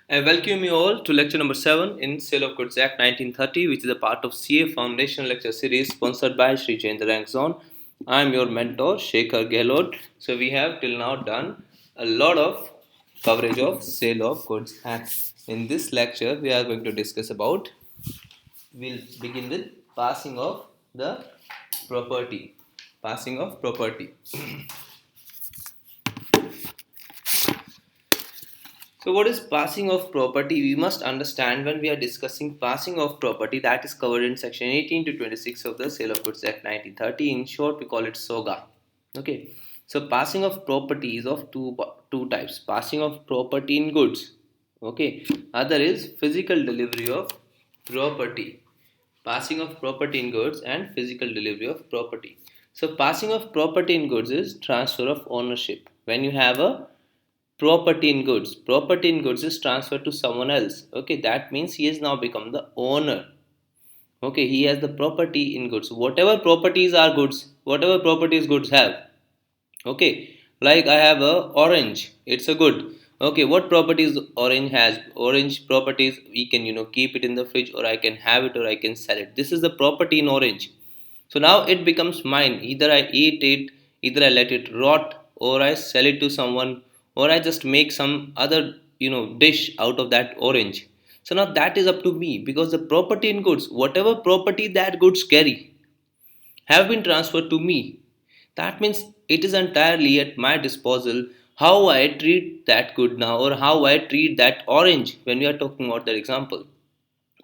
I welcome you all to lecture number 7 in Sale of Goods Act 1930, which is a part of CA Foundation lecture series sponsored by Sri Jayendra Rangzon. I am your mentor, Shekhar Gehlot. So, we have till now done a lot of coverage of Sale of Goods Act. In this lecture, we are going to discuss about, we'll begin with passing of the property. Passing of property. So, what is passing of property? We must understand when we are discussing passing of property, that is covered in section 18 to 26 of the Sale of Goods Act 1930. In short, we call it SOGA. Okay. So, passing of property is of two types. Passing of property in goods. Okay. Other is physical delivery of property. Passing of property in goods and physical delivery of property. So, passing of property in goods is transfer of ownership. When you have a property in goods is transferred to someone else. Okay, that means he has now become the owner. Okay, he has the property in goods. Whatever properties are goods, whatever properties goods have. Okay, like I have a orange, it's a good. Okay, what properties orange has? Orange properties, we can keep it in the fridge, or I can have it, or I can sell it. This is the property in orange. So now it becomes mine. Either I eat it, either I let it rot, or I sell it to someone, or I just make some other dish out of that orange. So now that is up to me, because the property in goods, whatever property that goods carry, have been transferred to me. That means it is entirely at my disposal how I treat that good now, or how I treat that orange when we are talking about that example.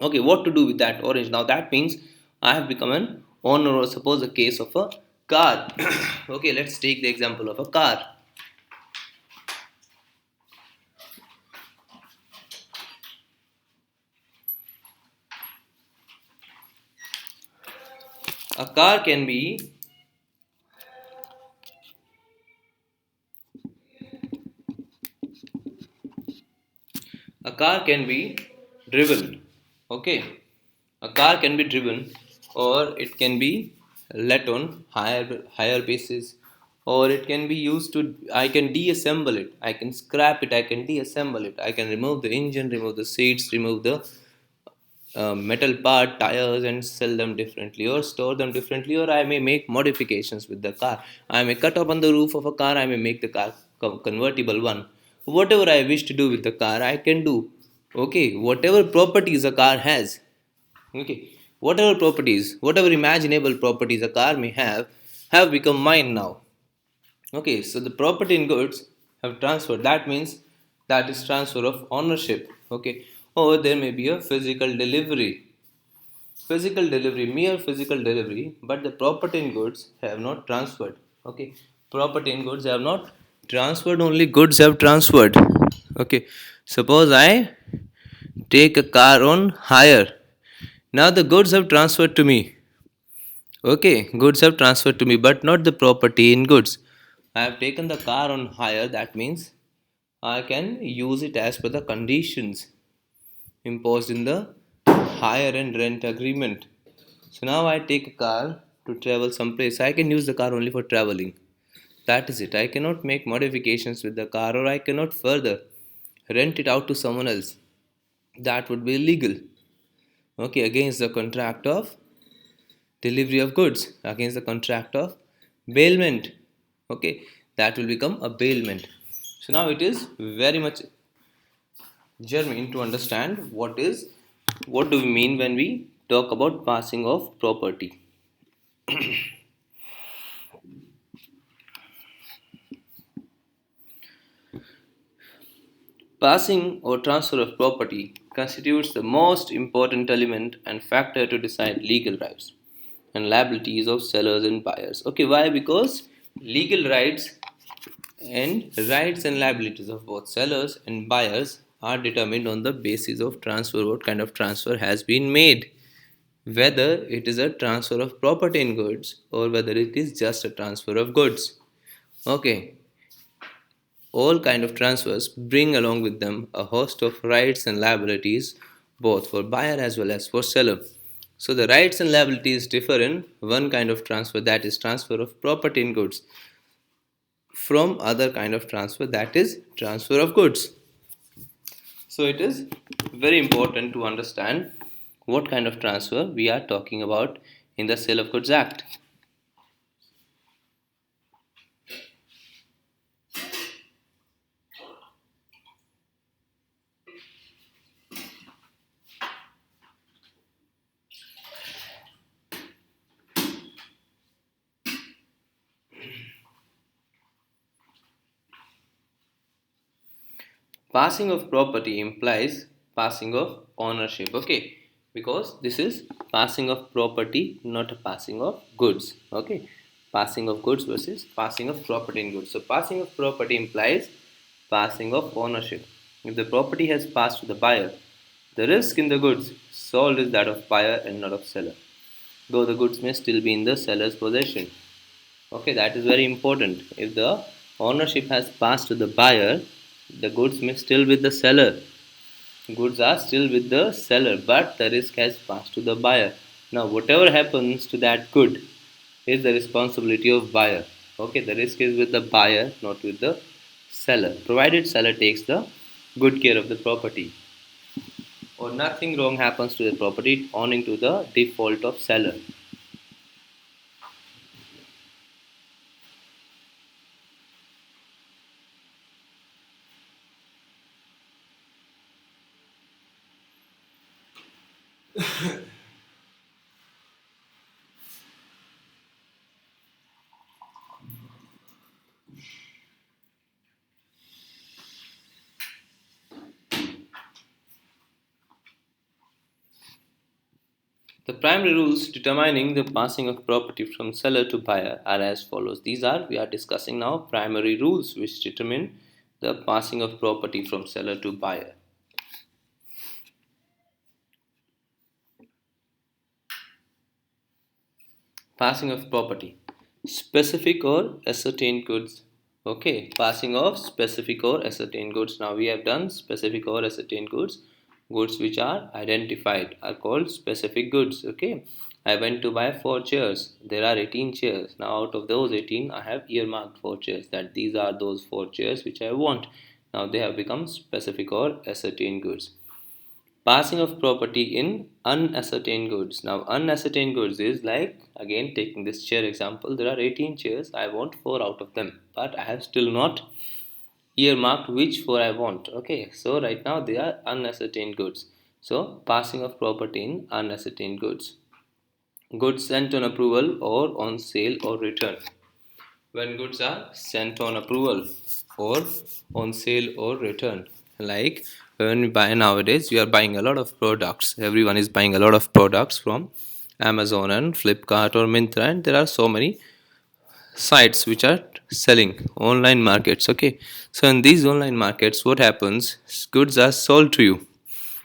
Okay, what to do with that orange? Now that means I have become an owner, or suppose a case of a car. Okay, let's take the example of a car. A car can be a car can be driven. Okay, a car can be driven, or it can be let on higher basis, or it can be used to, I can deassemble it, I can scrap it, I can deassemble it, I can remove the engine, remove the seats, remove the metal part, tires, and sell them differently, or store them differently, or I may make modifications with the car. I may cut open the roof of a car, I may make the car convertible one. Whatever I wish to do with the car, I can do. Okay, whatever properties a car has. Okay, whatever properties, whatever imaginable properties a car may have become mine now. Okay, so the property in goods have transferred. That means that is transfer of ownership. Okay, or there may be a physical delivery, mere physical delivery, but the property in goods have not transferred. Okay, property in goods have not transferred. Only goods have transferred. Okay, suppose I take a car on hire. Now the goods have transferred to me. Okay, goods have transferred to me, but not the property in goods. I have taken the car on hire, that means I can use it as per the conditions imposed in the hire and rent agreement. So now I take a car to travel someplace. I can use the car only for traveling. That is it. I cannot make modifications with the car, or I cannot further rent it out to someone else. That would be illegal. Okay, against the contract of delivery of goods, against the contract of bailment. Okay, that will become a bailment. So now it is very much germane to understand what do we mean when we talk about passing of property. Passing or transfer of property constitutes the most important element and factor to decide legal rights and liabilities of sellers and buyers. Okay, why? Because legal rights and liabilities of both sellers and buyers are determined on the basis of transfer, what kind of transfer has been made, whether it is a transfer of property in goods, or whether it is just a transfer of goods. Okay, all kind of transfers bring along with them a host of rights and liabilities, both for buyer as well as for seller. So the rights and liabilities differ in one kind of transfer, that is transfer of property in goods, from other kind of transfer, that is transfer of goods. So it is very important to understand what kind of transfer we are talking about in the Sale of Goods Act. Passing of property implies passing of ownership, okay? Because this is passing of property, not a passing of goods, okay? Passing of goods versus passing of property in goods. So, passing of property implies passing of ownership. If the property has passed to the buyer, the risk in the goods sold is that of buyer and not of seller, though the goods may still be in the seller's possession. Okay, that is very important. If the ownership has passed to the buyer, the goods may still with the seller. Goods are still with the seller, but the risk has passed to the buyer. Now, whatever happens to that good is the responsibility of buyer. Okay, the risk is with the buyer, not with the seller. Provided seller takes the good care of the property, or nothing wrong happens to the property owing to the default of seller. The primary rules determining the passing of property from seller to buyer are as follows. We are discussing now primary rules which determine the passing of property from seller to buyer. Passing of property. Specific or ascertained goods. Okay, passing of specific or ascertained goods. Now we have done specific or ascertained goods. Goods which are identified are called specific goods. Okay, I went to buy 4 chairs. There are 18 chairs. Now out of those 18, I have earmarked 4 chairs. That these are those 4 chairs which I want. Now they have become specific or ascertained goods. Passing of property in unascertained goods. Now, unascertained goods is like, again, taking this chair example, there are 18 chairs, I want 4 out of them, but I have still not earmarked which 4 I want. Okay, so right now they are unascertained goods. So, passing of property in unascertained goods. Goods sent on approval or on sale or return. When goods are sent on approval or on sale or return, like when we buy nowadays, we are buying a lot of products. Everyone is buying a lot of products from Amazon and Flipkart or Myntra, and there are so many sites which are selling online markets. Okay, so in these online markets, what happens? Goods are sold to you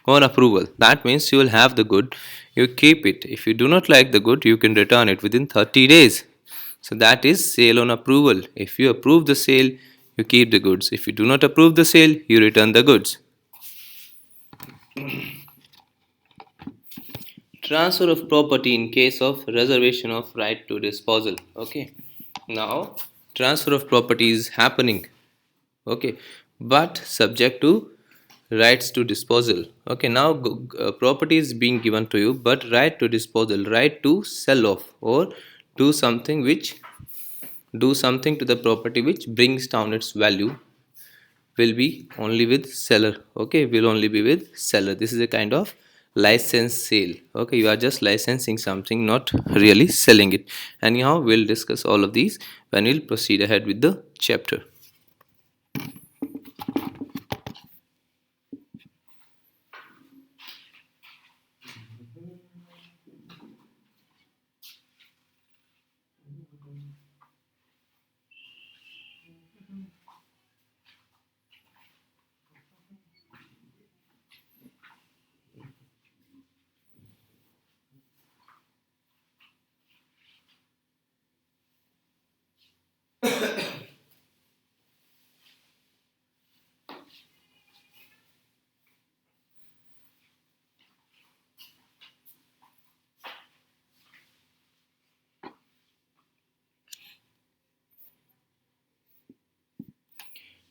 on approval. That means you will have the good, you keep it. If you do not like the good, you can return it within 30 days. So that is sale on approval. If you approve the sale, you keep the goods. If you do not approve the sale, you return the goods. Transfer of property in case of reservation of right to disposal. Okay, now transfer of property is happening. Okay, but subject to rights to disposal. Okay, now property is being given to you, but right to disposal, right to sell off or do something which do something to the property which brings down its value will be only with seller. Okay, will only be with seller. This is a kind of license sale. Okay, you are just licensing something, not really selling it. Anyhow, we'll discuss all of these when we'll proceed ahead with the chapter.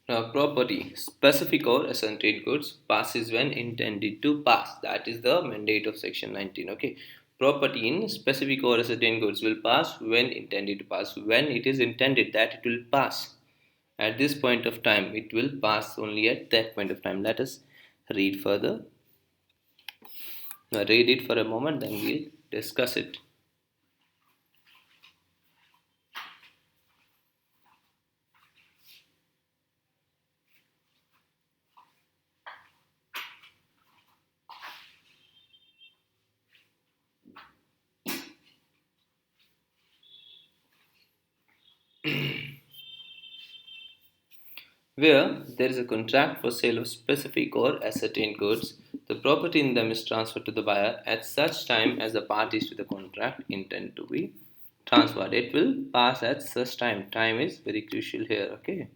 Now, property, specific or ascertained goods, passes when intended to pass. That is the mandate of section 19. Okay. Property in specific or ascertained goods will pass when intended to pass. When it is intended that it will pass. At this point of time, it will pass only at that point of time. Let us read further. Now, read it for a moment, then we'll discuss it. Where there is a contract for sale of specific or ascertained goods, the property in them is transferred to the buyer at such time as the parties to the contract intend to be transferred. It will pass at such time. Time is very crucial here. Okay.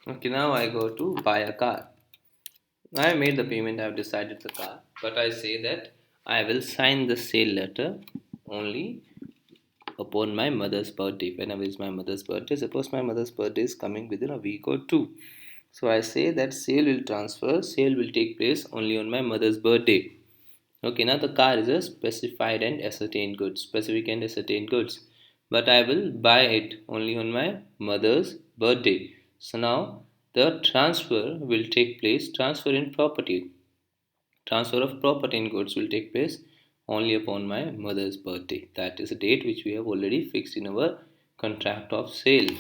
Okay. Now I go to buy a car. I have made the payment. I have decided the car, but I say that I will sign the sale letter only upon my mother's birthday. Whenever is my mother's birthday? Suppose my mother's birthday is coming within a week or two. So I say that sale will take place only on my mother's birthday. Okay, now the car is a specified and ascertained goods, specific and ascertained goods. But I will buy it only on my mother's birthday. So now the transfer will take place, transfer in property. Transfer of property and goods will take place only upon my mother's birthday. That is a date which we have already fixed in our contract of sale.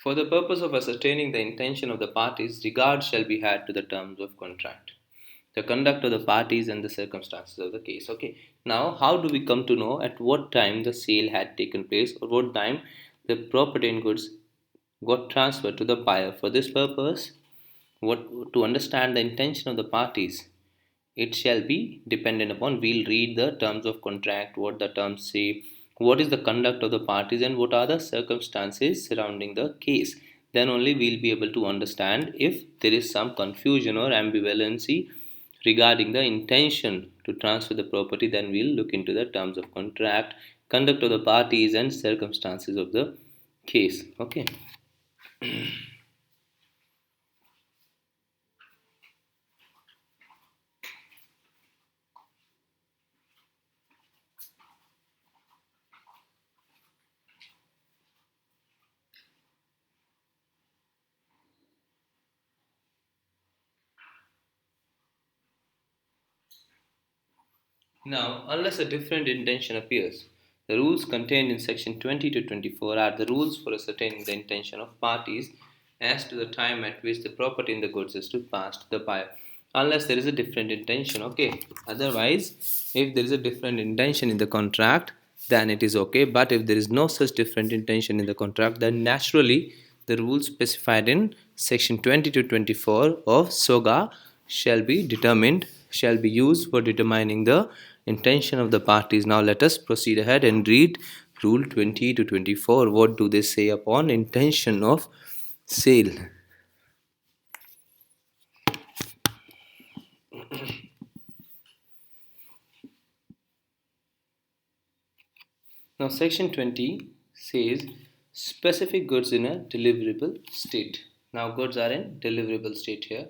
For the purpose of ascertaining the intention of the parties, regard shall be had to the terms of contract, the conduct of the parties, and the circumstances of the case. Okay. Now, how do we come to know at what time the sale had taken place or what time the property and goods got transferred to the buyer? For this purpose, what to understand the intention of the parties, it shall be dependent upon, we'll read the terms of contract, what the terms say, what is the conduct of the parties, and what are the circumstances surrounding the case. Then only we'll be able to understand if there is some confusion or ambivalency regarding the intention to transfer the property. Then we'll look into the terms of contract, conduct of the parties, and circumstances of the case. Okay. Now, unless a different intention appears, the rules contained in section 20 to 24 are the rules for ascertaining the intention of parties as to the time at which the property in the goods is to pass to the buyer. Unless there is a different intention, okay. Otherwise, if there is a different intention in the contract, then it is okay. But if there is no such different intention in the contract, then naturally the rules specified in section 20 to 24 of SOGA shall be used for determining the intention of the parties. Now let us proceed ahead and read rule 20 to 24. What do they say upon intention of sale? Now section 20 says specific goods in a deliverable state. Now goods are in deliverable state here.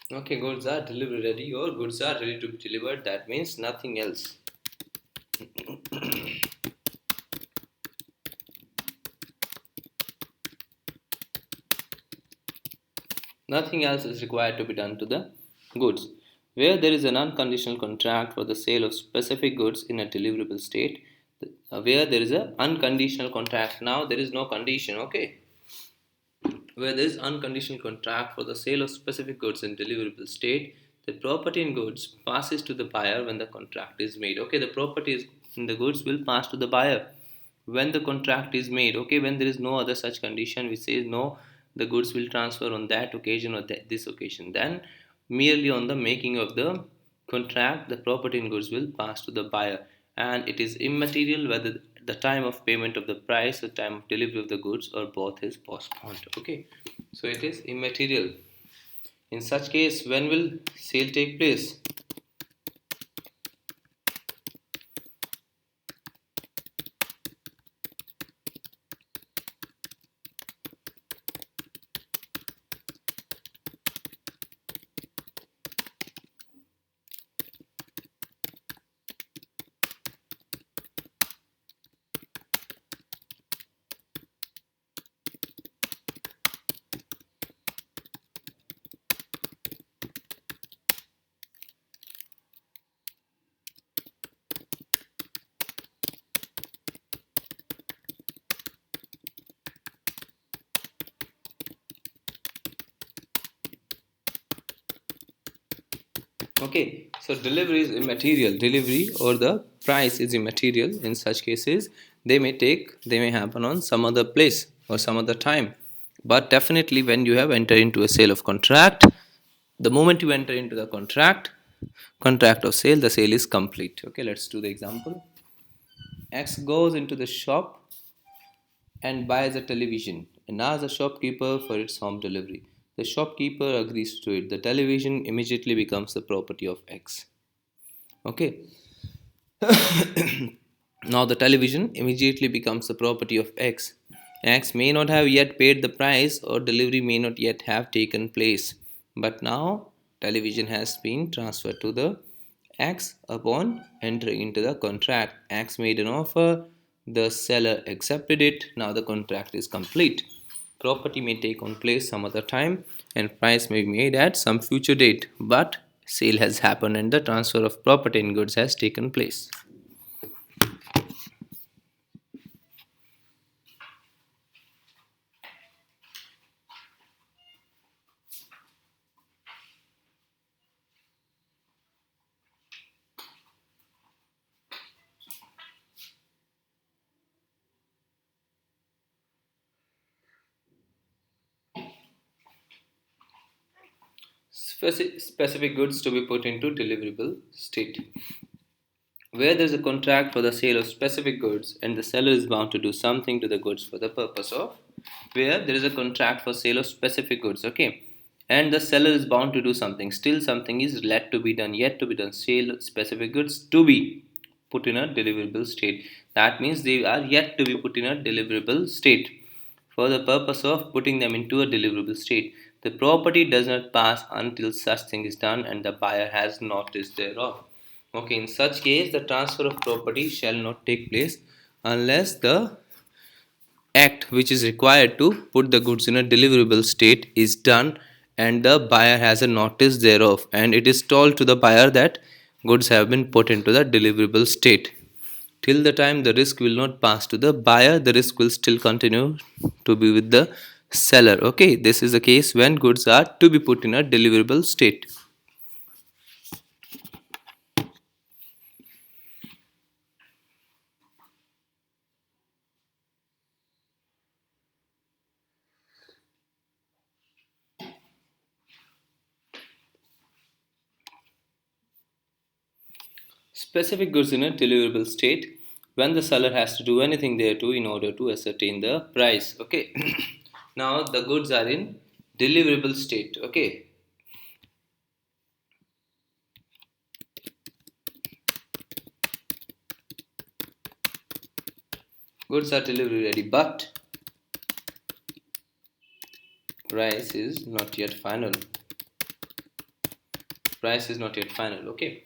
Okay, goods are delivery ready or goods are ready to be delivered. That means nothing else. Nothing else is required to be done to the goods. Where there is an unconditional contract for the sale of specific goods in a deliverable state, where there is an unconditional contract, now there is no condition, okay? Where there is unconditional contract for the sale of specific goods in deliverable state, the property in goods passes to the buyer when the contract is made. Okay, the property is in the goods will pass to the buyer when the contract is made. Okay, when there is no other such condition which says no, the goods will transfer on that occasion or this occasion. Then merely on the making of the contract, the property in goods will pass to the buyer, and it is immaterial whether the time of payment of the price or time of delivery of the goods or both is postponed. Okay, so it is immaterial. In such case, when will sale take place? Okay, so delivery is immaterial. Delivery or the price is immaterial. In such cases, they may happen on some other place or some other time. But definitely, when you have entered into a sale of contract, the moment you enter into the contract of sale, the sale is complete. Okay, let's do the example. X goes into the shop and buys a television and asks the shopkeeper for its home delivery. The shopkeeper agrees to it. The television immediately becomes the property of X. Okay, now the television immediately becomes the property of X. X may not have yet paid the price or delivery may not yet have taken place. But now television has been transferred to the X upon entering into the contract. X made an offer, the seller accepted it. Now the contract is complete. Property may take on place some other time and price may be made at some future date, but sale has happened and the transfer of property and goods has taken place. Specific goods to be put into deliverable state. Where there is a contract for the sale of specific goods and the seller is bound to do something to the goods for the purpose of, where there is a contract for sale of specific goods, okay, and the seller is bound to do something, still something is yet to be done, sale specific goods to be put in a deliverable state. That means they are yet to be put in a deliverable state. For the purpose of putting them into a deliverable state, the property does not pass until such thing is done and the buyer has notice thereof. Okay, in such case, the transfer of property shall not take place unless the act which is required to put the goods in a deliverable state is done and the buyer has a notice thereof and it is told to the buyer that goods have been put into the deliverable state. Till the time the risk will not pass to the buyer, the risk will still continue to be with the seller. Okay, this is the case when goods are to be put in a deliverable state. Specific goods in a deliverable state when the seller has to do anything thereto in order to ascertain the price. Okay, now the goods are in deliverable state. Okay, goods are delivery ready, but price is not yet final. Price is not yet final. Okay.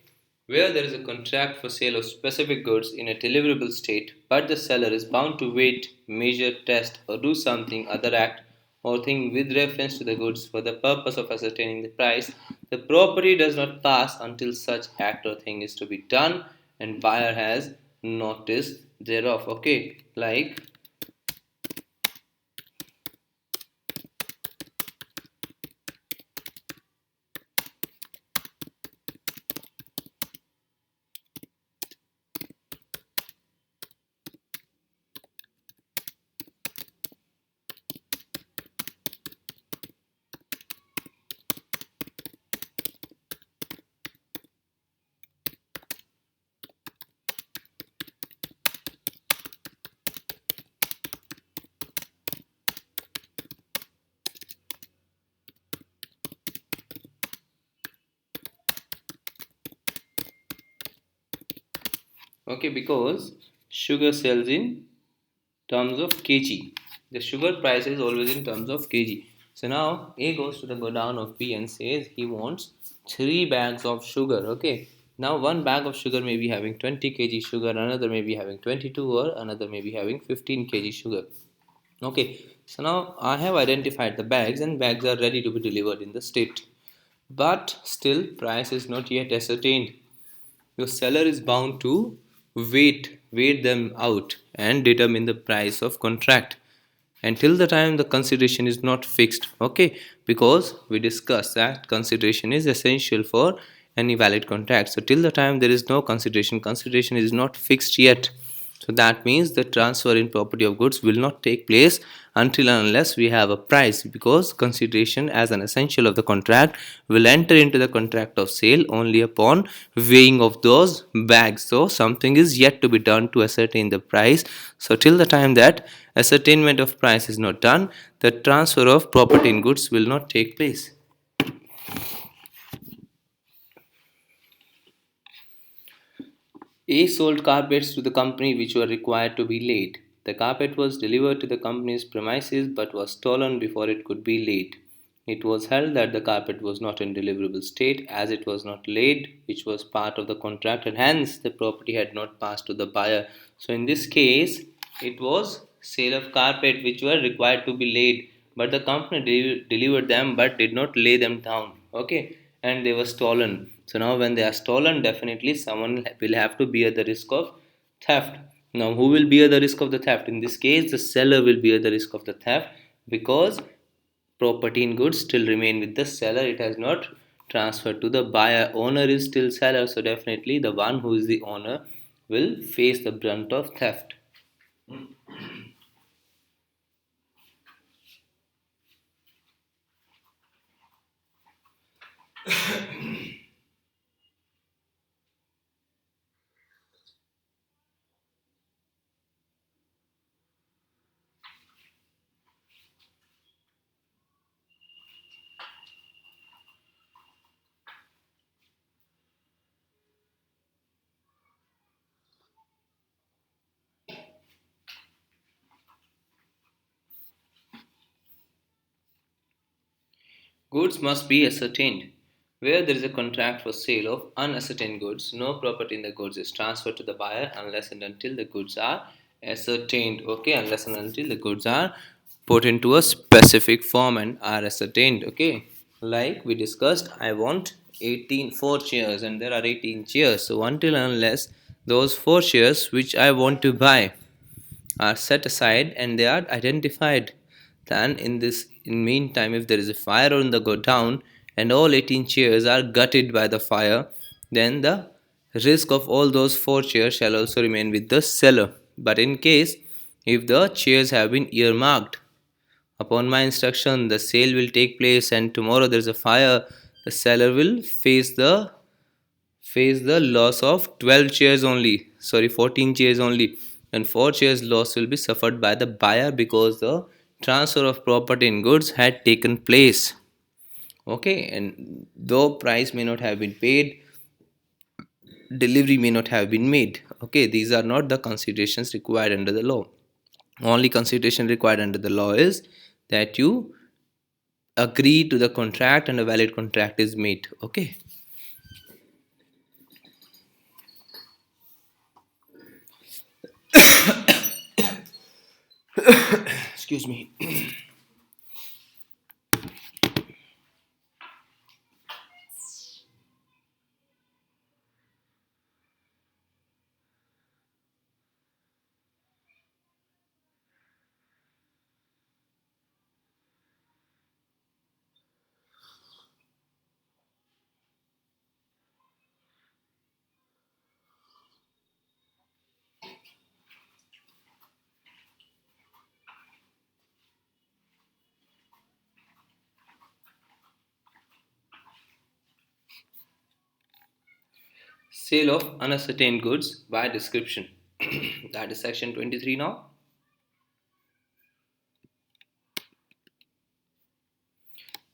Where there is a contract for sale of specific goods in a deliverable state, but the seller is bound to wait, measure, test, or do something other act or thing with reference to the goods for the purpose of ascertaining the price, the property does not pass until such act or thing is to be done and buyer has notice thereof. Okay, like okay, because sugar sells in terms of kg. The sugar price is always in terms of kg. So now A goes to the godown of B and says he wants 3 bags of sugar. Okay. Now one bag of sugar may be having 20 kg sugar, another may be having 22, or another may be having 15 kg sugar. Okay. So now I have identified the bags and bags are ready to be delivered in the state. But still price is not yet ascertained. Your seller is bound to wait them out and determine the price of contract until the time the consideration is not fixed. Okay, because we discussed that consideration is essential for any valid contract. So till the time there is no consideration is not fixed yet. So that means the transfer in property of goods will not take place until and unless we have a price, because consideration as an essential of the contract will enter into the contract of sale only upon weighing of those bags. So something is yet to be done to ascertain the price. So till the time that ascertainment of price is not done, the transfer of property in goods will not take place. A sold carpets to the company which were required to be laid. The carpet was delivered to the company's premises but was stolen before it could be laid. It was held that the carpet was not in deliverable state as it was not laid, which was part of the contract, and hence the property had not passed to the buyer. So, in this case, it was sale of carpet which were required to be laid, but the company delivered them but did not lay them down. Okay, and they were stolen. So now when they are stolen, definitely someone will have to bear the risk of theft. Now who will bear the risk of the theft? In this case, the seller will bear the risk of the theft, because property in goods still remain with the seller. It has not transferred to the buyer. Owner is still seller, so definitely the one who is the owner will face the brunt of theft. Goods must be ascertained. Where there is a contract for sale of unascertained goods, no property in the goods is transferred to the buyer unless and until the goods are ascertained. Okay, unless and until the goods are put into a specific form and are ascertained. Okay, like we discussed, I want 4 chairs and there are 18 chairs. So until and unless those 4 chairs which I want to buy are set aside and they are identified, then in meantime, if there is a fire on the go down and all 18 chairs are gutted by the fire, then the risk of all those 4 chairs shall also remain with the seller. But in case if the chairs have been earmarked, upon my instruction the sale will take place and tomorrow there is a fire, the seller will face the loss of 12 chairs only, sorry, 14 chairs only, and 4 chairs loss will be suffered by the buyer because the transfer of property and goods had taken place. Okay, and though price may not have been paid, delivery may not have been made. Okay, these are not the considerations required under the law. Only consideration required under the law is that you agree to the contract and a valid contract is made. Okay, Excuse me. Sale of unascertained goods by description. That is section 23 now.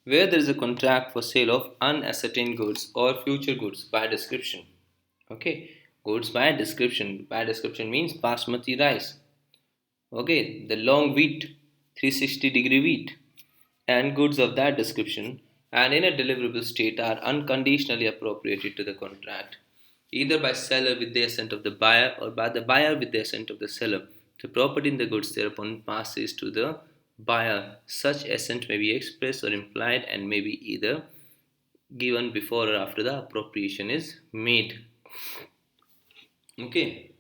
Where there is a contract for sale of unascertained goods or future goods by description. Okay, goods by description. By description means basmati rice. Okay, the long wheat, 360-degree wheat, and goods of that description and in a deliverable state are unconditionally appropriated to the contract, either by seller with the assent of the buyer or by the buyer with the assent of the seller. The property in the goods thereupon passes to the buyer. Such assent may be expressed or implied and may be either given before or after the appropriation is made. Okay.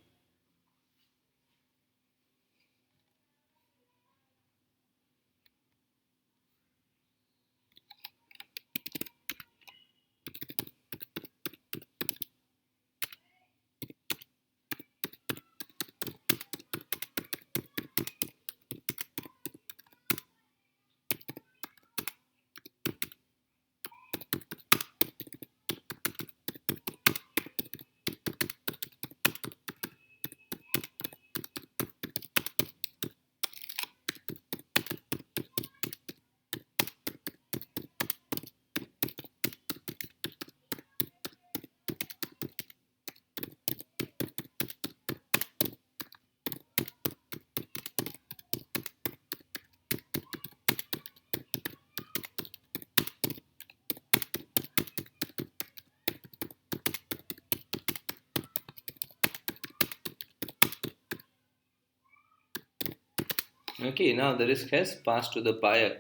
Okay, now the risk has passed to the buyer.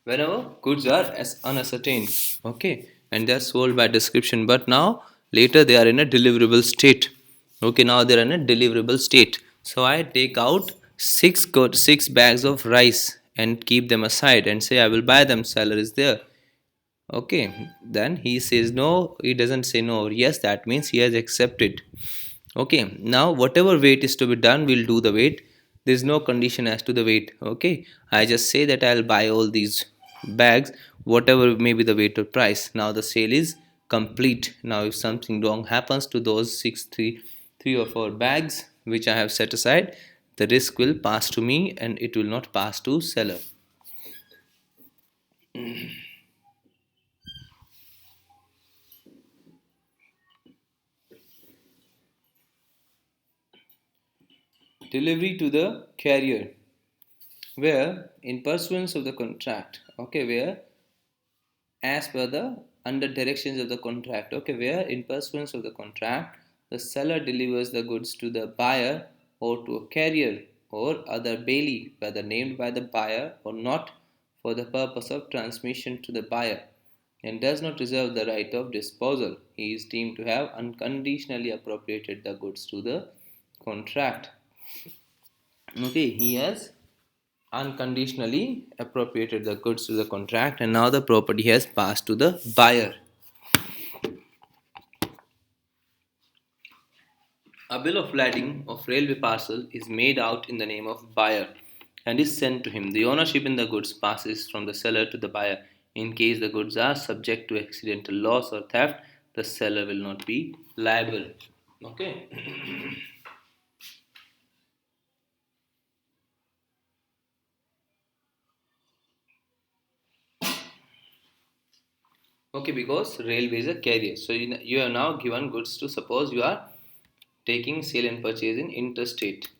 Whenever goods are as unascertained, okay, and they are sold by description, but now later they are in a deliverable state. Okay, now they are in a deliverable state. So I take out six bags of rice and keep them aside and say I will buy them. Seller is there. Okay, then he says no, he doesn't say no or yes, that means he has accepted. Okay, now whatever weight is to be done, we'll do the weight. There's no condition as to the weight. Okay, I just say that I'll buy all these bags, whatever may be the weight or price. Now the sale is complete. Now, if something wrong happens to those three or four bags which I have set aside, the risk will pass to me and it will not pass to seller. Delivery to the carrier, where in pursuance of the contract, okay, where as per the under directions of the contract, okay, where in pursuance of the contract the seller delivers the goods to the buyer or to a carrier or other bailee, whether named by the buyer or not, for the purpose of transmission to the buyer, and does not reserve the right of disposal, he is deemed to have unconditionally appropriated the goods to the contract. Okay, he has unconditionally appropriated the goods to the contract and now the property has passed to the buyer. A bill of lading of railway parcel is made out in the name of buyer and is sent to him. The ownership in the goods passes from the seller to the buyer. In case the goods are subject to accidental loss or theft, the seller will not be liable. Okay. Okay, because railway is a carrier. So you are now given goods to, suppose you are taking sale and purchase in interstate.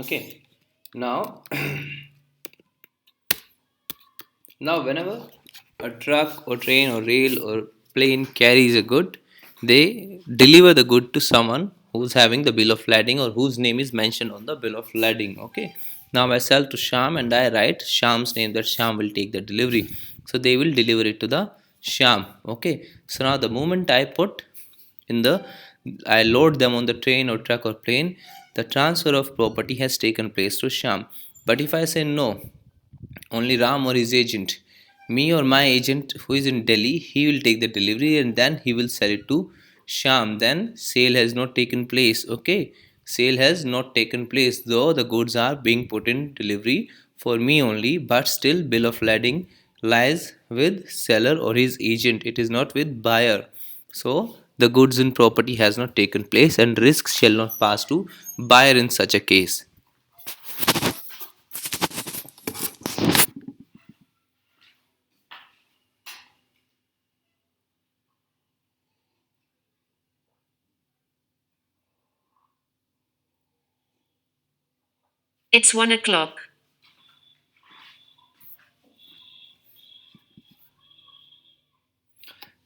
Okay, now now whenever a truck or train or rail or plane carries a good, they deliver the good to someone who's having the bill of lading or whose name is mentioned on the bill of lading. Okay, now I sell to Sham and I write Sham's name, that Sham will take the delivery, so they will deliver it to the Sham. Okay, so now the moment I put in the I load them on the train or truck or plane, the transfer of property has taken place to Sham. But if I say no, only Ram or his agent, me or my agent who is in Delhi, he will take the delivery and then he will sell it to Sham. Then sale has not taken place. Okay, sale has not taken place, though the goods are being put in delivery for me only, but still bill of lading lies with seller or his agent. It is not with buyer. So the goods and property has not taken place and risks shall not pass to buyer in such a case. It's 1 o'clock.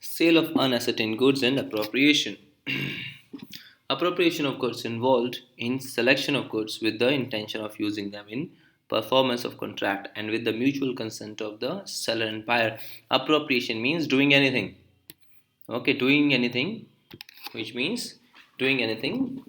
Sale of unascertained goods and appropriation. Appropriation of goods involved in selection of goods with the intention of using them in performance of contract and with the mutual consent of the seller and buyer. Appropriation means doing anything. Okay, doing anything, which means doing anything.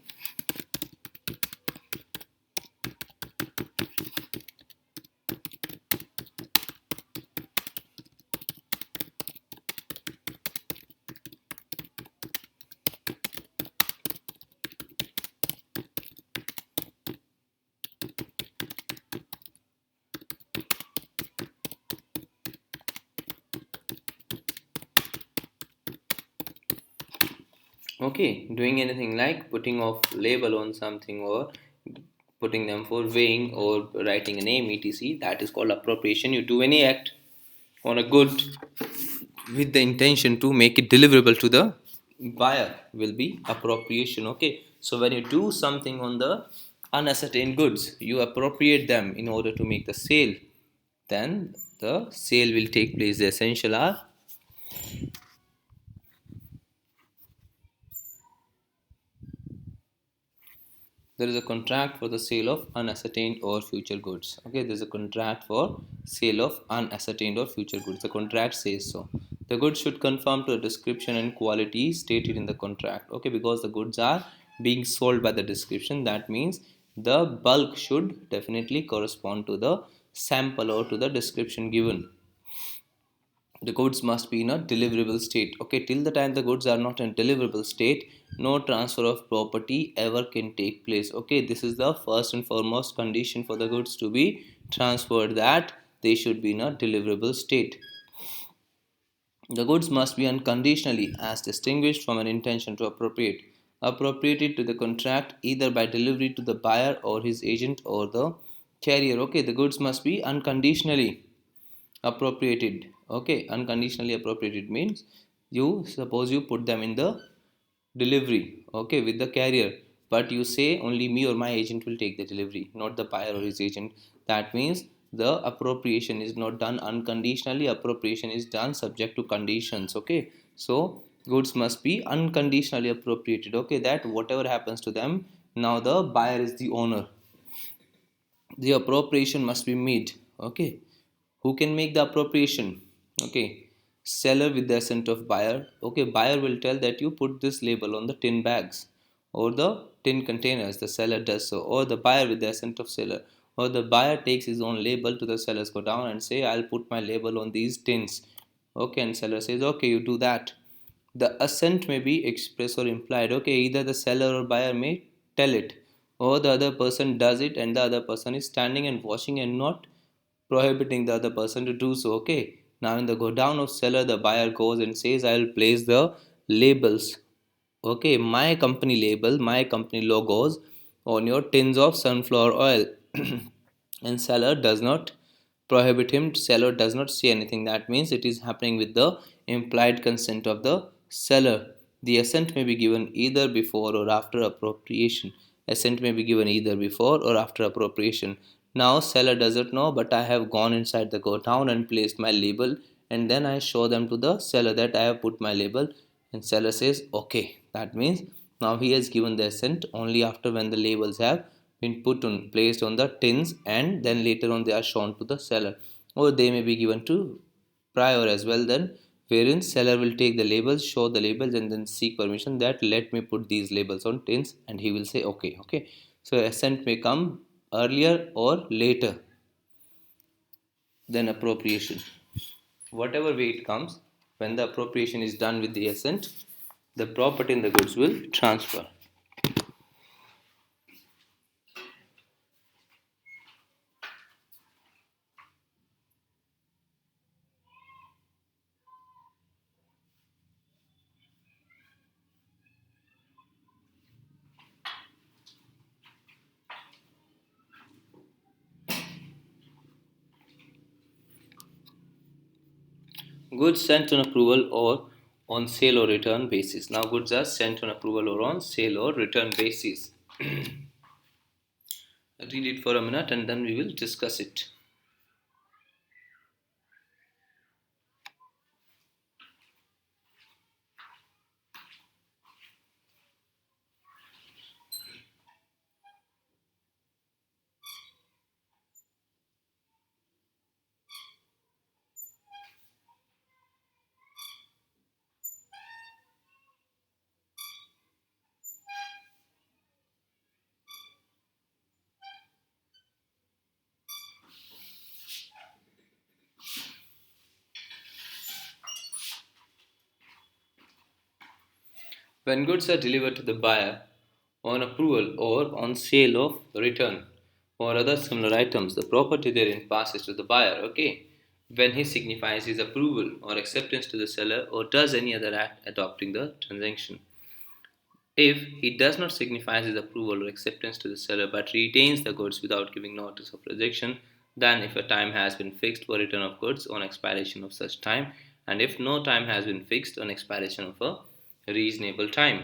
Okay, doing anything like putting off label on something or putting them for weighing or writing a name, etc. That is called appropriation. You do any act on a good with the intention to make it deliverable to the buyer will be appropriation. Okay, so when you do something on the unascertained goods, you appropriate them in order to make the sale, then the sale will take place. The essential are there is a contract for the sale of unascertained or future goods. Okay, there's a contract for sale of unascertained or future goods. The contract says so. The goods should conform to the description and quality stated in the contract. Okay, because the goods are being sold by the description, that means the bulk should definitely correspond to the sample or to the description given. The goods must be in a deliverable state. Okay, till the time the goods are not in deliverable state, no transfer of property ever can take place. Okay, this is the first and foremost condition for the goods to be transferred, that they should be in a deliverable state. The goods must be unconditionally, as distinguished from an intention to appropriate, appropriated to the contract either by delivery to the buyer or his agent or the carrier. Okay, the goods must be unconditionally appropriated. Okay, unconditionally appropriated means you suppose you put them in the delivery, okay, with the carrier, but you say only me or my agent will take the delivery, not the buyer or his agent. That means the appropriation is not done unconditionally, appropriation is done subject to conditions. Okay, so goods must be unconditionally appropriated. Okay, that whatever happens to them, now the buyer is the owner, the appropriation must be made. Okay, who can make the appropriation? Okay, seller with the assent of buyer. Okay, buyer will tell that you put this label on the tin bags or the tin containers, the seller does so, or the buyer with the assent of seller, or the buyer takes his own label to the seller's go down and say I'll put my label on these tins. Okay, and seller says okay, you do that. The assent may be express or implied. Okay, either the seller or buyer may tell it, or the other person does it, and the other person is standing and watching and not prohibiting the other person to do so. Okay, now in the go down of seller, the buyer goes and says, I will place the labels. Okay, my company label, my company logos on your tins of sunflower oil. And seller does not prohibit him, seller does not say anything. That means it is happening with the implied consent of the seller. The assent may be given either before or after appropriation. Assent may be given either before or after appropriation. Now seller doesn't know, but I have gone inside the go down and placed my label, and then I show them to the seller that I have put my label, and seller says okay. That means now he has given the assent only after when the labels have been put on placed on the tins, and then later on they are shown to the seller, or they may be given to prior as well, then wherein seller will take the labels, show the labels, and then seek permission that let me put these labels on tins, and he will say okay. Okay, so assent may come earlier or later than appropriation. Whatever way it comes, when the appropriation is done with the assent, the property in the goods will transfer. Goods sent on approval or on sale or return basis. Now goods are sent on approval or on sale or return basis. Read it for a minute and then we will discuss it. When goods are delivered to the buyer on approval or on sale of return or other similar items, the property therein passes to the buyer, okay? When he signifies his approval or acceptance to the seller or does any other act adopting the transaction. If he does not signify his approval or acceptance to the seller but retains the goods without giving notice of rejection, then if a time has been fixed for return of goods on expiration of such time, and if no time has been fixed on expiration of a reasonable time.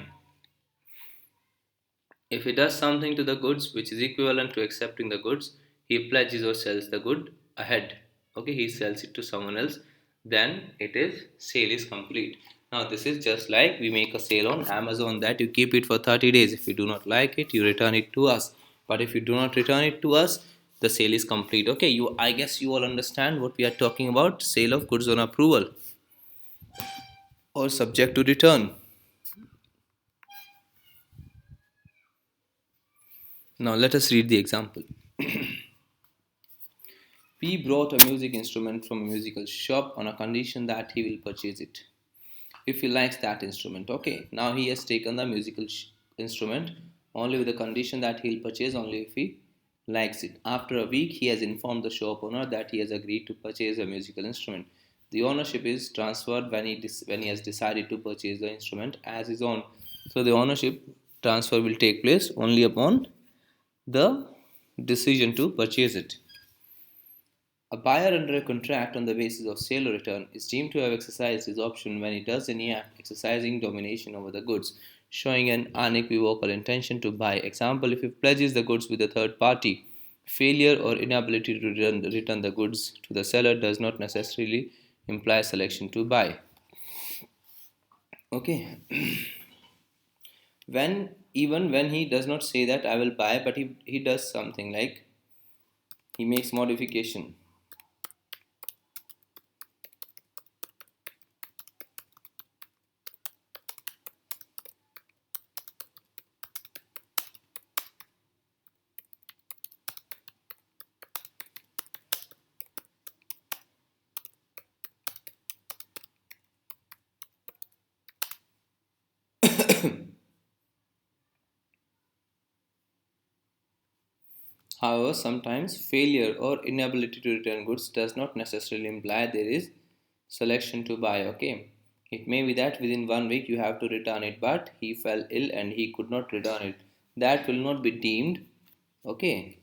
If he does something to the goods which is equivalent to accepting the goods, he pledges or sells the good ahead. Okay, he sells it to someone else, then it is sale is complete. Now this is just like we make a sale on Amazon that you keep it for 30 days. If you do not like it, you return it to us. But if you do not return it to us, the sale is complete. Okay, you I guess you all understand what we are talking about. Sale of goods on approval or subject to return. Now let us read the example. P brought a music instrument from a musical shop on a condition that he will purchase it if he likes that instrument. Okay, now he has taken the musical instrument only with the condition that he'll purchase only if he likes it. After a week, he has informed the shop owner that he has agreed to purchase a musical instrument. The ownership is transferred when he has decided to purchase the instrument as his own. So the ownership transfer will take place only upon the decision to purchase it. A buyer under a contract on the basis of sale or return is deemed to have exercised his option when he does any act exercising domination over the goods, showing an unequivocal intention to buy. Example, if he pledges the goods with a third party, failure or inability to return the goods to the seller does not necessarily imply selection to buy. Okay. When even when he does not say that I will buy, but he does something like he makes modification. However, sometimes failure or inability to return goods does not necessarily imply there is selection to buy. Okay, it may be that within 1 week you have to return it, but he fell ill and he could not return it. That will not be deemed. Okay,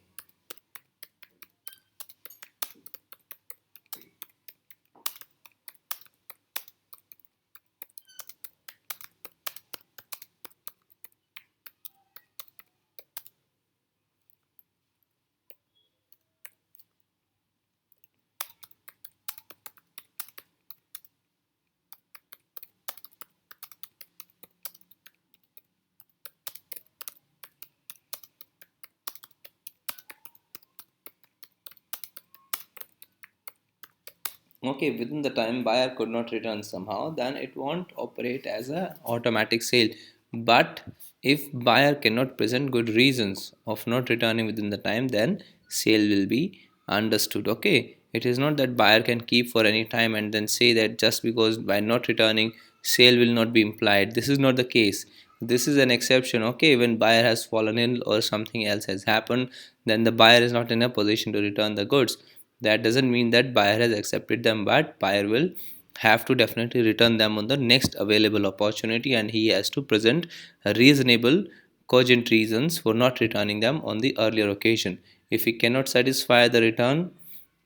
okay, within the time buyer could not return somehow, then it won't operate as a automatic sale. But if buyer cannot present good reasons of not returning within the time, then sale will be understood. Okay, it is not that buyer can keep for any time and then say that just because by not returning sale will not be implied. This is not the case. This is an exception. Okay, when buyer has fallen in or something else has happened, then the buyer is not in a position to return the goods. That doesn't mean that buyer has accepted them, but buyer will have to definitely return them on the next available opportunity, and he has to present a reasonable cogent reasons for not returning them on the earlier occasion. If he cannot satisfy the return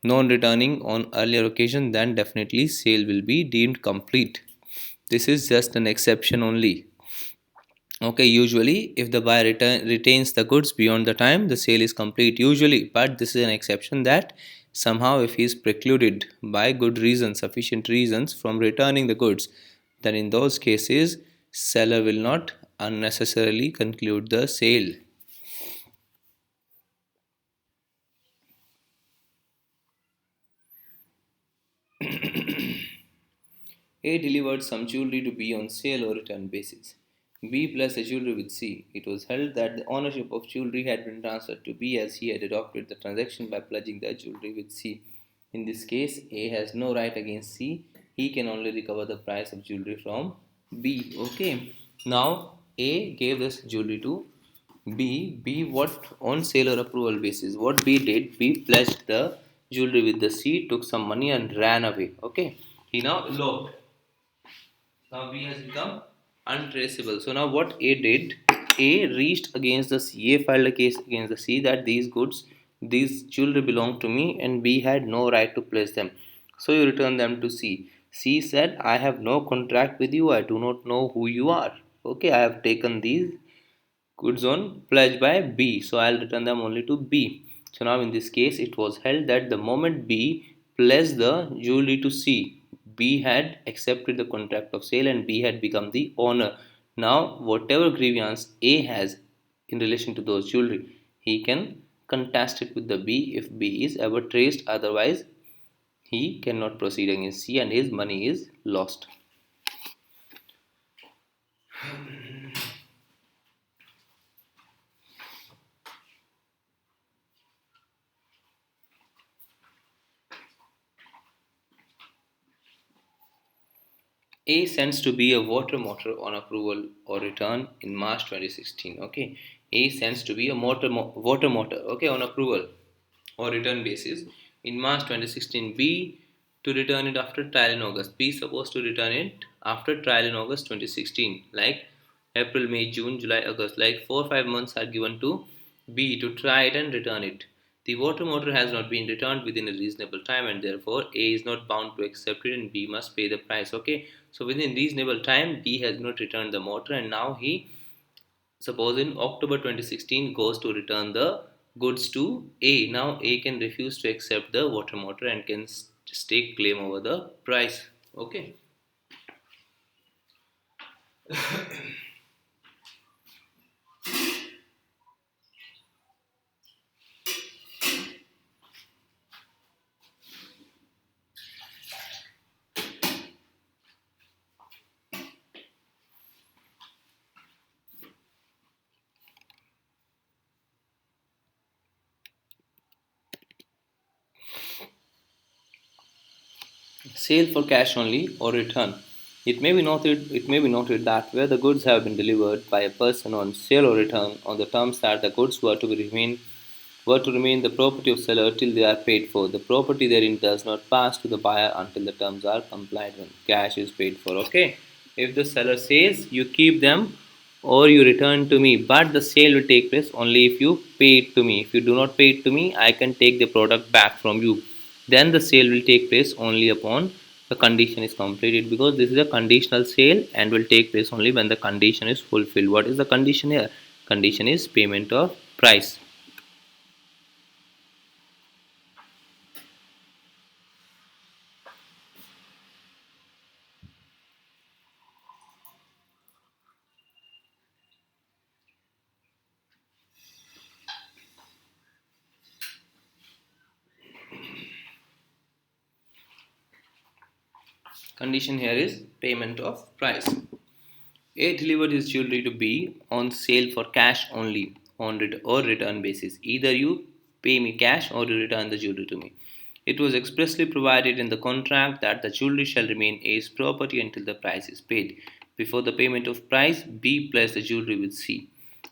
non returning on earlier occasion, then definitely sale will be deemed complete. This is just an exception only. Okay, usually if the buyer retains the goods beyond the time, the sale is complete usually, but this is an exception that somehow if he is precluded by good reasons, sufficient reasons from returning the goods, then in those cases, seller will not unnecessarily conclude the sale. A delivered some jewelry to B on sale or return basis. B blessed the jewelry with C. It was held that the ownership of jewelry had been transferred to B as he had adopted the transaction by pledging the jewelry with C. In this case, A has no right against C. He can only recover the price of jewelry from B. Okay. Now A gave this jewelry to B. B what on sale or approval basis. What B did, B pledged the jewelry with the C, took some money and ran away. Okay. He now eloped. Now B has become untraceable. So now what A did, A reached against the C, A filed a case against the C that these goods, these jewelry belong to me and B had no right to place them. So you return them to C. C said, I have no contract with you, I do not know who you are. Okay, I have taken these goods on pledged by B, so I'll return them only to B. So now in this case, it was held that the moment B pledged the jewelry to C, B had accepted the contract of sale and B had become the owner. Now, whatever grievance A has in relation to those jewelry, he can contest it with the B if B is ever traced. Otherwise, he cannot proceed against C and his money is lost. A sends to be a water motor on approval or return in March 2016. Okay, A sends to be a water motor. Okay, on approval or return basis in March 2016. B to return it after trial in August. B is supposed to return it after trial in August 2016, like April, May, June, July, August. Like 4 or 5 months are given to B to try it and return it. The water motor has not been returned within a reasonable time and therefore A is not bound to accept it and B must pay the price. Okay, so within reasonable time B has not returned the motor and now he, suppose in October 2016, goes to return the goods to A. Now A can refuse to accept the water motor and can stake claim over the price. Okay. Sale for cash only or return. It may be noted that where the goods have been delivered by a person on sale or return on the terms that the goods were to remain the property of seller till they are paid for. The property therein does not pass to the buyer until the terms are complied with. Cash is paid for. Okay. If the seller says you keep them or you return to me, but the sale will take place only if you pay it to me. If you do not pay it to me, I can take the product back from you. Then the sale will take place only upon the condition is completed, because this is a conditional sale and will take place only when the condition is fulfilled. What is the condition here? Condition is payment of price. Condition here is payment of price. A delivered his jewelry to B on sale for cash only on or return basis. Either you pay me cash or you return the jewelry to me. It was expressly provided in the contract that the jewelry shall remain A's property until the price is paid. Before the payment of price, B pledged the jewelry with C.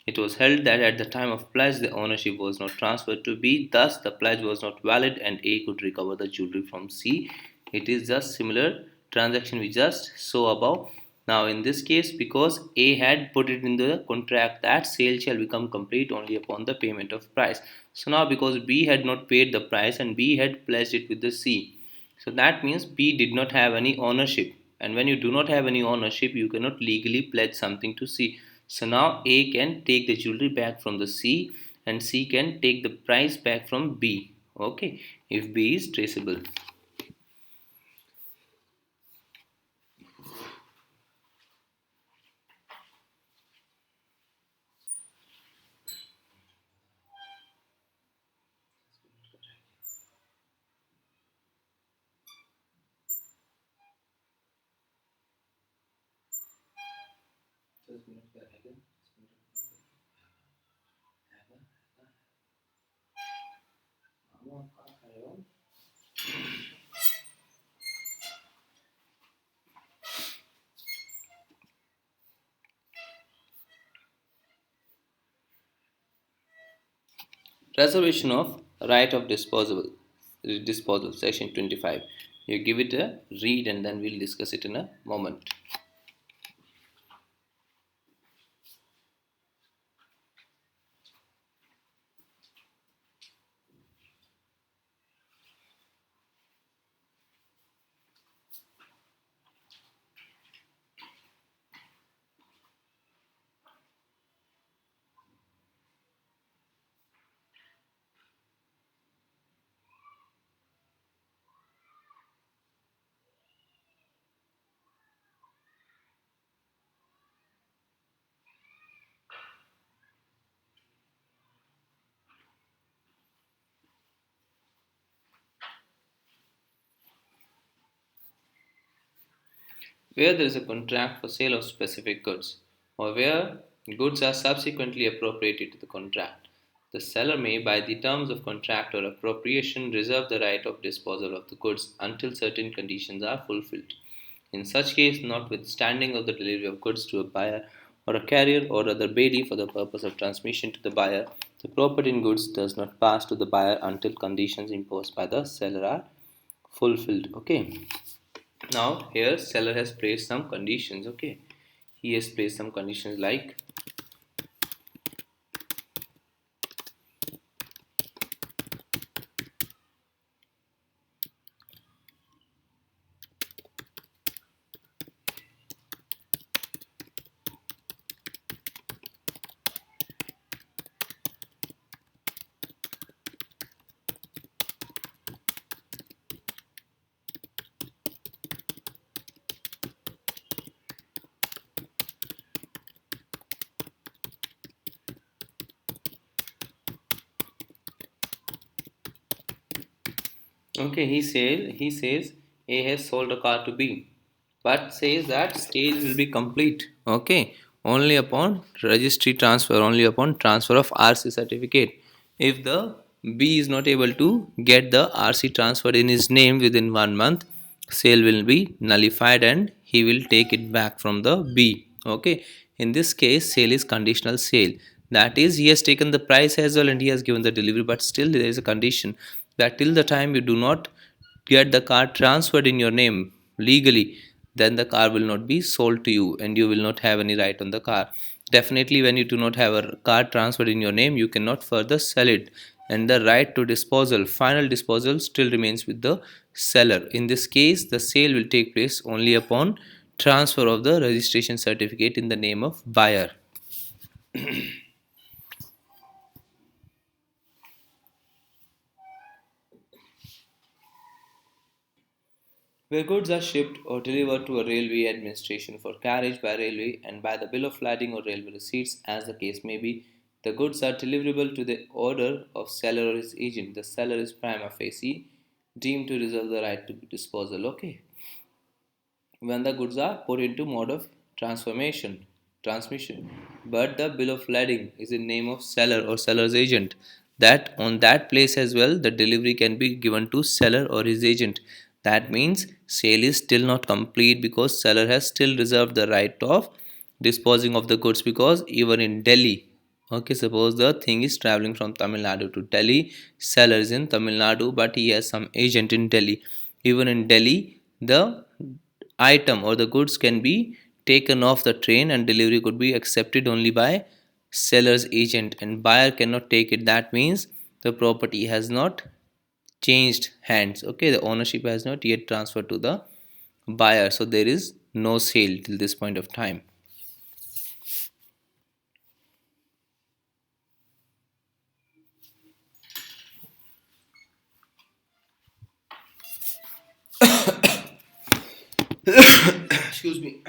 It was held that at the time of pledge, the ownership was not transferred to B, thus, the pledge was not valid and A could recover the jewelry from C. It is just similar transaction we just saw above. Now, in this case, because A had put it in the contract that sale shall become complete only upon the payment of price. So, now because B had not paid the price and B had pledged it with the C, so that means B did not have any ownership. And when you do not have any ownership, you cannot legally pledge something to C. So now A can take the jewelry back from the C and C can take the price back from B. Okay, if B is traceable. Reservation of right of disposal section 25. You give it a read and then we'll discuss it in a moment. Where there is a contract for sale of specific goods, or where goods are subsequently appropriated to the contract. The seller may, by the terms of contract or appropriation, reserve the right of disposal of the goods until certain conditions are fulfilled. In such case, notwithstanding of the delivery of goods to a buyer or a carrier or other bailee for the purpose of transmission to the buyer, the property in goods does not pass to the buyer until conditions imposed by the seller are fulfilled. Okay. Now here seller has placed some conditions. Okay, he has placed some conditions like okay, he says A has sold a car to B, but says that stage will be complete. Okay, only upon registry transfer, only upon transfer of RC certificate. If the B is not able to get the RC transferred in his name within 1 month, sale will be nullified and he will take it back from the B. Okay, in this case, sale is conditional sale. That is, he has taken the price as well and he has given the delivery, but still there is a condition that till the time you do not get the car transferred in your name legally, then the car will not be sold to you and you will not have any right on the car. Definitely, when you do not have a car transferred in your name, you cannot further sell it, and the right to disposal, final disposal, still remains with the seller. In this case, the sale will take place only upon transfer of the registration certificate in the name of buyer. Where goods are shipped or delivered to a railway administration for carriage by railway and by the bill of lading or railway receipts, as the case may be, the goods are deliverable to the order of seller or his agent. The seller is prima facie deemed to reserve the right to disposal. Okay. when the goods are put into mode of transmission. But the bill of lading is in name of seller or seller's agent. That on that place as well, the delivery can be given to seller or his agent. That means sale is still not complete because seller has still reserved the right of disposing of the goods, because even in Delhi, okay, suppose the thing is traveling from Tamil Nadu to Delhi, seller is in Tamil Nadu, but he has some agent in Delhi. Even in Delhi, the item or the goods can be taken off the train and delivery could be accepted only by seller's agent, and buyer cannot take it. That means the property has not changed hands. Okay, the ownership has not yet transferred to the buyer, so there is no sale till this point of time. Excuse me.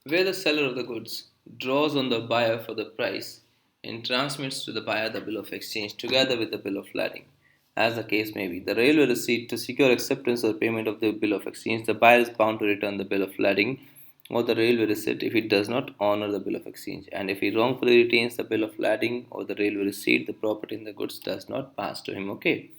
Where the seller of the goods draws on the buyer for the price and transmits to the buyer the bill of exchange together with the bill of lading. As the case may be, the railway receipt to secure acceptance or payment of the bill of exchange, the buyer is bound to return the bill of lading or the railway receipt if it does not honor the bill of exchange. And if he wrongfully retains the bill of lading or the railway receipt, the property in the goods does not pass to him. Okay.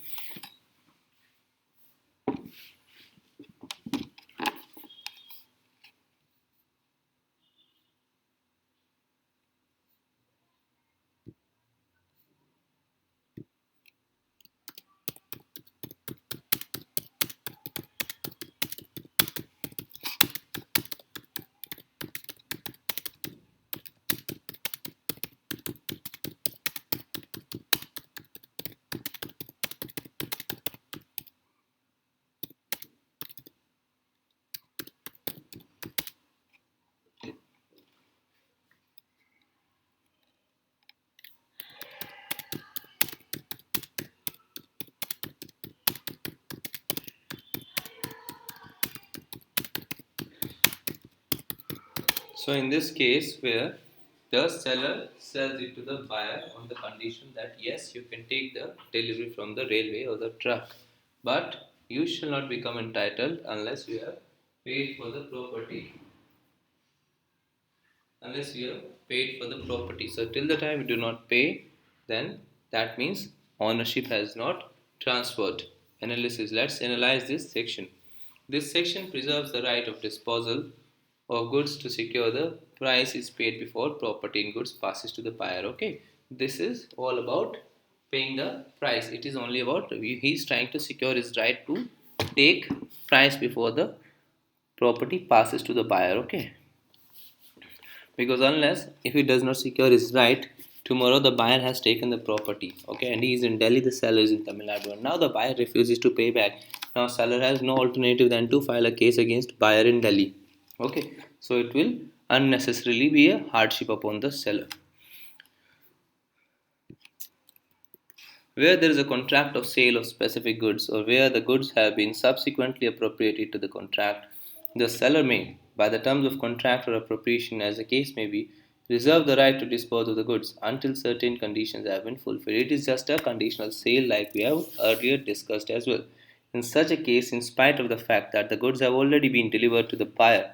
So in this case, where the seller sells it to the buyer on the condition that yes, you can take the delivery from the railway or the truck, but you shall not become entitled unless you have paid for the property. Unless you have paid for the property. So till the time you do not pay, then that means ownership has not transferred. Analysis. Let's analyze this section. This section preserves the right of disposal of goods to secure the price is paid before property in goods passes to the buyer. Okay, this is all about paying the price. It is only about he is trying to secure his right to take price before the property passes to the buyer. Okay, because unless if he does not secure his right, tomorrow the buyer has taken the property, okay, and he is in Delhi, the seller is in Tamil Nadu, and now the buyer refuses to pay back. Now seller has no alternative than to file a case against buyer in Delhi. Okay, so it will unnecessarily be a hardship upon the seller. Where there is a contract of sale of specific goods or where the goods have been subsequently appropriated to the contract, the seller may, by the terms of contract or appropriation as the case may be, reserve the right to dispose of the goods until certain conditions have been fulfilled. It is just a conditional sale like we have earlier discussed as well. In such a case, in spite of the fact that the goods have already been delivered to the buyer,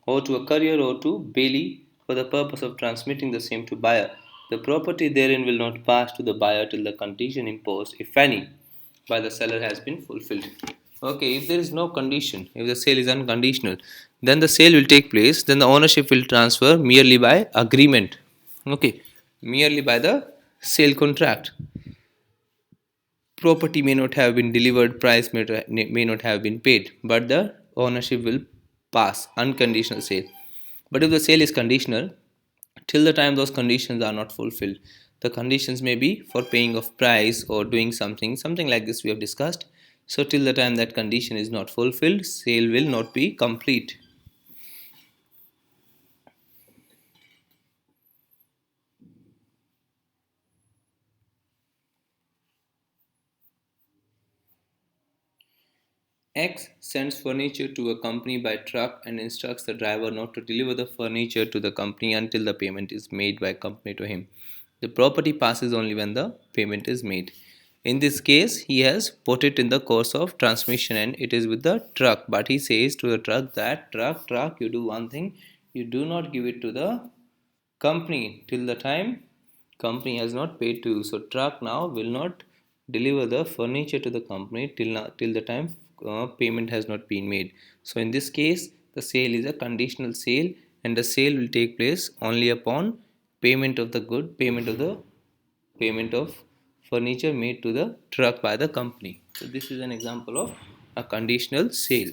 or to a courier or to bailee for the purpose of transmitting the same to buyer. The property therein will not pass to the buyer till the condition imposed, if any, by the seller has been fulfilled. Okay, if there is no condition, if the sale is unconditional, then the sale will take place, then the ownership will transfer merely by agreement. Okay, merely by the sale contract. Property may not have been delivered, price may not have been paid, but the ownership will pass, unconditional sale. But if the sale is conditional, till the time those conditions are not fulfilled, the conditions may be for paying of price or doing something like this we have discussed. So till the time that condition is not fulfilled, sale will not be complete. X sends furniture to a company by truck and instructs the driver not to deliver the furniture to the company until the payment is made by company to him. The property passes only when the payment is made. In this case, he has put it in the course of transmission and it is with the truck. But he says to the truck that truck, you do one thing, you do not give it to the company till the time company has not paid to you. So truck now will not deliver the furniture to the company till the time payment has not been made. So in this case, the sale is a conditional sale, and the sale will take place only upon payment of furniture made to the truck by the company. So this is an example of a conditional sale.